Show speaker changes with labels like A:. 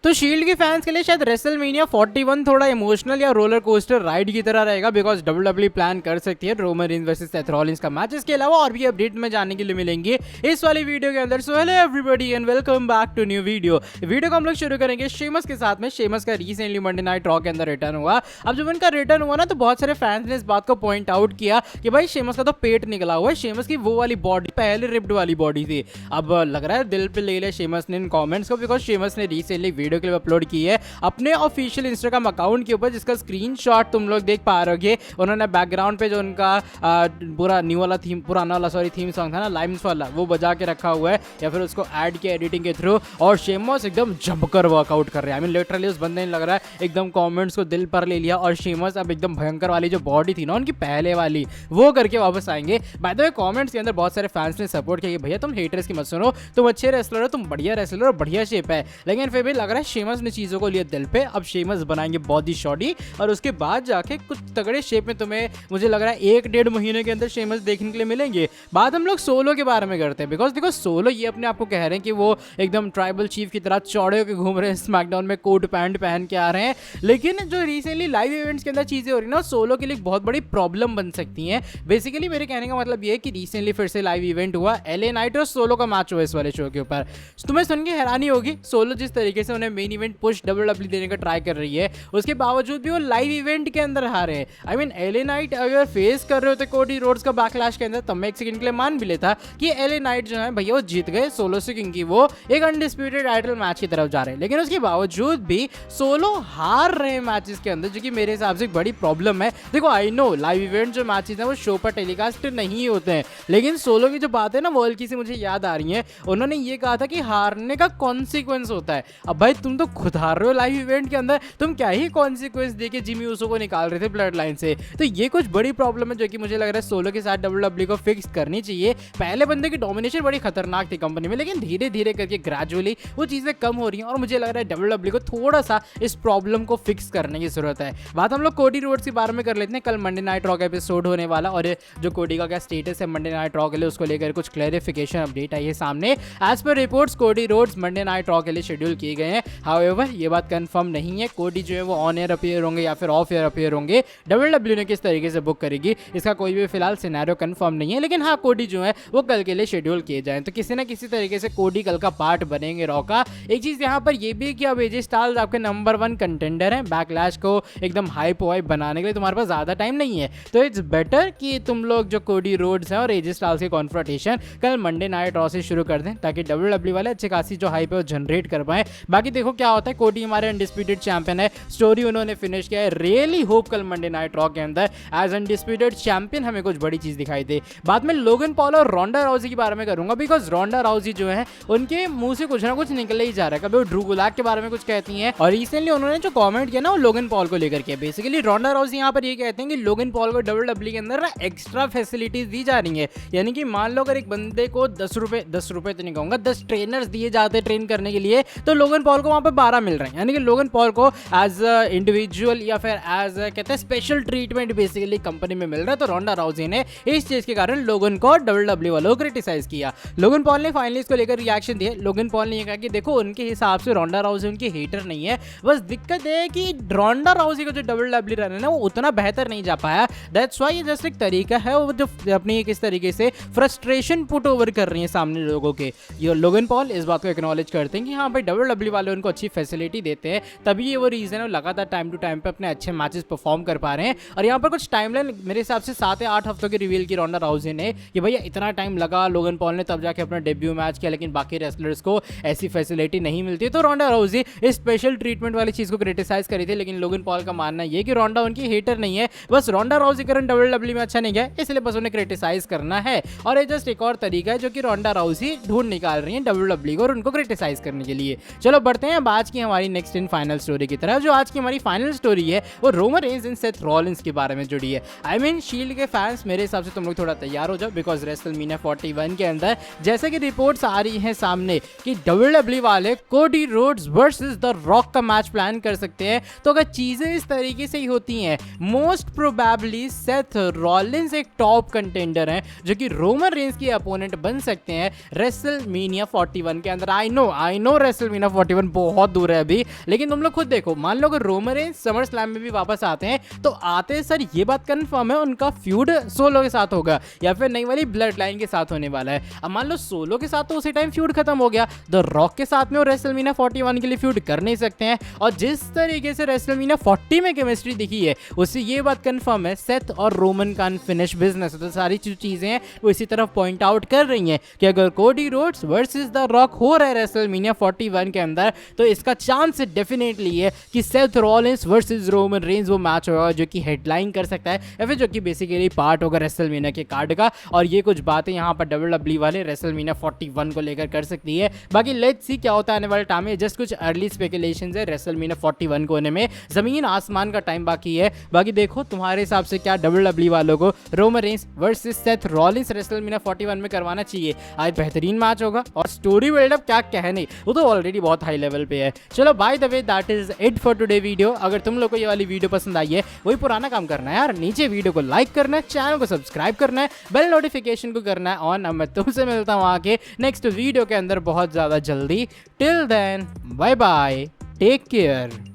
A: तो शील्ड के फैंस के लिए शायद रेसलमेनिया 41 थोड़ा इमोशनल या रोलर कोस्टर राइड की तरह रहेगा, बिकॉज डब्ल्यूडब्ल्यूई प्लान कर सकती है Roman Reigns versus Seth Rollins का मैच। इसके अलावा और भी अपडेट में जानने के लिए मिलेंगे इस वाली वीडियो के अंदर। So hello everybody and welcome back to new video को हम लोग शुरू करेंगे शेमस के साथ में। शेमस का रिसेंटली मंडे नाइट रॉ के अंदर रिटर्न हुआ। अब जब उनका रिटर्न हुआ ना, तो बहुत सारे फैंस ने इस बात को पॉइंट आउट किया कि भाई शेमस का तो पेट निकला हुआ है, शेमस की वो वाली बॉडी पहले रिप्ड वाली बॉडी थी। अब लग रहा है दिल पे ले लिया शेमस ने इन कमेंट्स को, बिकॉज शेमस ने रिसेंटली वीडियो क्लिप अपलोड की है अपने ऑफिशियल इंस्टाग्राम अकाउंट के ऊपर, जिसका स्क्रीनशॉट तुम लोग देख पा रहे होगे। उन्होंने बैकग्राउंड पे जो उनका पूरा न्यू वाला थीम, पुराना वाला सॉरी थीम सॉन्ग था ना लाइम्स वाला, वो बजा के रखा हुआ है या फिर उसको ऐड किया एडिटिंग के थ्रू। और शेमस एकदम जमकर वर्कआउट कर रहे हैं। आई मीन लिटरली उस बंदे ने लग रहा है एकदम कमेंट्स को दिल पर ले लिया। और शेमस अब एकदम भयंकर वाली जो बॉडी थी ना उनकी पहले वाली, वो करके वापस आएंगे। बाय द वे कमेंट्स के अंदर बहुत सारे फैंस ने सपोर्ट किया कि भैया तुम हेटर्स की मत सुनो, तुम अच्छे रेसलर हो, तुम बढ़िया रेसलर हो, बढ़िया शेप है। लेकिन फिर भी लग रहा है शेमस ने चीज़ों को लिया दिल पे। अब शेमस बनाएंगे बॉडी शॉडी और उसके बाद जाके कुछ तगड़े शेप में तुम्हें मुझे लग रहा है 1-1.5 महीने के अंदर शेमस देखने के लिए मिलेंगे। बात हम लोग सोलो के बारे में करते हैं, बिकॉज देखो सोलो ये अपने आप को कह रहे हैं कि वो एकदम ट्राइबल चीफ की तरह चौड़े होकर घूम रहे हैं, स्मैकडाउन में कोट पैंट पहन के आ रहे हैं। लेकिन जो रिसेंटली लाइव इवेंट्स के अंदर चीज़ें हो रही ना, सोलो के लिए बहुत बड़ी प्रॉब्लम बन सकती हैं। बेसिकली मेरे कहने का मतलब ये है कि रिसेंटली फिर से लाइव इवेंट हुआ, LA नाइट और सोलो का मैच हुआ इस वाले शो के ऊपर। तुम्हें सुन के हैरानी होगी, सोलो जिस तरीके से उन्हें मेन इवेंट पुश डब्ल्यूडब्ल्यूई देने का ट्राई कर रही है, उसके बावजूद भी वो लाइव इवेंट के अंदर हारे हैं। आई मीन LA नाइट अगर फेस कर रहे होते कोडी रोड्स का बैकलैश के अंदर, तब मैं एक सेकंड के लिए मान भी लेता कि LA नाइट जो है भैया वो जीत गए सोलो से, क्योंकि वो एक अनडिस्प्यूटेड टाइटल मैच की तरफ जा रहे हैं। लेकिन उसके बावजूद भी सोलो हार रहे हैं मैचेस के अंदर, जो कि मेरे हिसाब से एक बड़ी प्रॉब्लम है। देखो आई नो लाइव इवेंट जो मैचेस हैं वो शो पर टेलीकास्ट नहीं होते हैं, लेकिन सोलो की जो बात है ना वो हल्की सी मुझे याद आ रही है। उन्होंने ये कहा था कि हारने का कॉन्सिक्वेंस होता है। अब भाई तुम तो खुद हार रहे हो लाइव इवेंट के अंदर, तुम क्या ही कॉन्सिक्वेंस देके जिमी ऊसो को निकाल रहे थे ब्लड लाइन से। तो ये कुछ बड़ी प्रॉब्लम है जो कि मुझे लग रहा है सोलो के साथ डब्ल्यूडब्ल्यूई को फिक्स करनी चाहिए। पहले बंदे की डोमिनेशन बड़ी खतरनाक थी कंपनी में, लेकिन धीरे धीरे करके ग्रेजुअली वो चीज़ें कम हो रही हैं और मुझे लग रहा है डब्ल्यूडब्ल्यूई को थोड़ा सा इस प्रॉब्लम को फिक्स करने की जरूरत है। बात हम लोग कोडी रोड्स के बारे में कर लेते हैं। कल मंडे नाइट रॉ का एपिसोड होने वाला, और जो कोडी का क्या स्टेटस है मंडे नाइट रॉ के लिए, उसको लेकर कुछ क्लैरिफिकेशन अपडेट आई है सामने। As per reports Cody Rhodes Monday night raw के लिए शेड्यूल किए गए हैं। हाउएवर ये बात कंफर्म नहीं है कोडी जो है वो ऑन एयर अपीयर होंगे या फिर ऑफ एयर अपीयर होंगे, डब्ल्यूडब्ल्यूई ने किस तरीके से बुक करेगी इसका कोई भी फिलहाल सिनेरियो कंफर्म नहीं है। लेकिन हाँ कोडी जो है वो कल के लिए शेड्यूल किए जाए, तो किसी ना किसी तरीके से कोडी कल का पार्ट बनेंगे रॉ का। एक चीज़ यहाँ पर ये भी कि अब एजे स्टाइल्स आपके नंबर 1 कंटेंडर हैं, बैकलैश को एकदम हाइप वाइप बनाने के लिए तुम्हारे पास ज़्यादा टाइम नहीं है। तो इट्स बेटर कि तुम लोग जो कोडी रोड्स हैं और एजे स्टाइल्स की कॉन्फ्रंटेशन कल मंडे नाइट रॉ से शुरू कर दें, ताकि डब्ल्यूडब्ल्यूई वाले अच्छी खासी जो हाइप है वो जनरेट कर पाएं। बाकी देखो क्या होता है, कोडी हमारे अनडिस्प्यूटेड चैंपियन है, स्टोरी उन्होंने फिनिश किया है। रियली होप कल मंडे नाइट रॉ के अंदर एज अनडिस्प्यूटेड चैंपियन हमें कुछ बड़ी चीज़ दिखाई दे। बाद में लोगन पॉल और रोंडा राउजी के बारे में करूंगा, बिकॉज रोंडा राउजी जो है उनके मुंह से कुछ ना कुछ निकल ही जा रहा है। कभी वो ड्रू गुलाक के बारे में कुछ कहती हैं, और रिसेंटली उन्होंने जो कमेंट किया ना वो लोगन पॉल को लेकर के। बेसिकली रोंडा राउजी यहाँ पर ये कहते हैं कि लोगन पॉल को डब्ल्यूडब्ल्यूई के अंदर ना एक्स्ट्रा फैसिलिटीज दी जा रही है। यानी कि मान लो अगर एक बंदे को 10 रुपए तो नहीं कहूँगा, 10 ट्रेनर्स दिए जाते हैं ट्रेन करने के लिए, तो लोगन पॉल को वहाँ पर 12 मिल रहे हैं। यानी कि लोगन पॉल को एज इंडिविजुअल या फिर एज कहते हैं स्पेशल ट्रीटमेंट बेसिकली कंपनी में मिल रहा है। तो रोंडा राउजी ने इस चीज के कारण लोगन को डब्ल्यूडब्ल्यूई वालों को क्रिटिसाइज किया। लोगन पॉल ने फाइनली इसको लेकर रिएक्शन दिया। लोगन पॉल ने ये कहा कि देखो उनके हिसाब से रोंडा राउजी उनकी हेटर नहीं है, बस दिक्कत है कि रोंडा राउजी को जो डब्ल्यूडब्ल्यूई रन है ना वो उतना बेहतर नहीं जा पाया। दैट्स व्हाई ये जस्ट एक तरीका है वो जो अपनी किस तरीके से फ्रस्ट्रेशन पुट ओवर कर रही है सामने लोगों के। ये लोगन पॉल इस बात को एक्नॉलेज करते हैं कि हाँ भाई डब्ल्यूडब्ल्यूई वाले उनको अच्छी फैसिलिटी देते हैं, तभी ये वो रीजन है लगातार टाइम टू टाइम पे अपने अच्छे मैचेस परफॉर्म कर पा रहे हैं। और यहाँ पर कुछ टाइमलाइन मेरे हिसाब से 7 या 8 हफ्तों की रिवील की रोंडा राउजी ने कि भैया इतना टाइम लगा लोगन पॉल ने तब जाके अपना डेब्यू मैच किया, लेकिन बाकी रेसलर्स को ऐसी फैसिलिटी नहीं मिलती। तो रोंडा राउजी इस स्पेशल ट्रीटमेंट वाली चीज़ को क्रिटिसाइज करी थी, लेकिन लोगन पॉल का मानना ये कि रोंडा उनकी हेटर नहीं है, बस रोंडा राउजी करंट डब्ल्यूडब्ल्यूई में अच्छा नहीं गया इसलिए बस उन्हें क्रिटिसाइज करना है। और ये जस्ट एक और तरीका है जो कि रोंडा राउजी ढूंढ निकाल रही है डब्ल्यूडब्ल्यूई को और उनको क्रिटिसाइज करने के लिए। चलो बढ़ते हैं अब आज की हमारी नेक्स्ट इन फाइनल स्टोरी की तरफ। जो आज की हमारी फाइनल स्टोरी है वो Roman Reigns and Seth Rollins के बारे में जुड़ी है। आई मीन शील्ड के फैंस मेरे हिसाब से तुम लोग थोड़ा तैयार हो जाओ, बिकॉज रेसलमेनिया 41 के अंदर जैसे कि रिपोर्ट्स आ रही हैं सामने कि डब्ल्यूडब्ल्यूई वाले Cody Rhodes versus the rock का मैच प्लान कर सकते हैं। तो अगर चीजें इस तरीके से ही होती हैं, मोस्ट प्रोबेबली सेथ रॉलिंस एक टॉप कंटेंडर हैं जो कि रोमन रेंज के अपोनेंट बन सकते हैं रेसलमेनिया 41 के अंदर। आई नो रेसलमेनिया 41 बहुत दूर है अभी। लेकिन तुम लोग खुद देखो, मान लो अगर रोमन रेंज समर स्लैम में भी वापस आते हैं तो आते सर ये बात कंफर्म है उनका फ्यूड सोलो के साथ होगा या फिर नई वाली ब्लड लाइन के साथ होने वाला है। अब मान लो सोलो के साथ तो उसी टाइम फ्यूड खत्म हो गया, द रॉक के साथ में वो रेसलमेनिया 41 के लिए फ्यूड कर नहीं सकते हैं। और जिस तरीके से रेसलमेनिया 40 में केमिस्ट्री दिखी है उससे ये बात कंफर्म है सेथ और रोमन का अनफिनिश बिजनेस है। तो सारी चीजें हैं वो इसी तरफ पॉइंट आउट कर रही हैं कि अगर Cody Rhodes versus the rock हो रहा है रेसलमेनिया 41 के अंदर तो इसका चांस डेफिनेटली है कि Seth Rollins versus Roman Reigns वो मैच होगा जो कि हेडलाइन कर सकता है या फिर जो कि बेसिकली पार्ट होगा रेसलमेनिया के कार्ड का। और ये कुछ बातें यहाँ पर WWE वाले रेसलमेनिया 41 को लेकर कर सकती है। बाकी लेट्स सी क्या होता है आने वाले टाइम में। जस्ट कुछ अर्ली स्पेकुलेशंस है रेसलमेनिया 41 को होने में, जमीन आसमान का टाइम बाकी है। बाकी देखो तुम्हारे हिसाब से क्या WWE वालों को Roman Reigns versus Seth Rollins WrestleMania 41 में करवाना चाहिए? आज बेहतरीन मैच होगा और स्टोरी बिल्डअप क्या कहने, वो तो ऑलरेडी बहुत हाई लेवल पे है। चलो by the way that is it for today video. अगर तुम लोग को ये वाली वीडियो पसंद आई है वही पुराना काम करना है यार, नीचे वीडियो को लाइक करना है, चैनल को सब्सक्राइब करना है, बेल नोटिफिकेशन को करना है ऑन। अब मैं तुमसे मिलता हूँ आके नेक्स्ट वीडियो के अंदर बहुत ज़्यादा जल्दी। Till then bye bye, take care.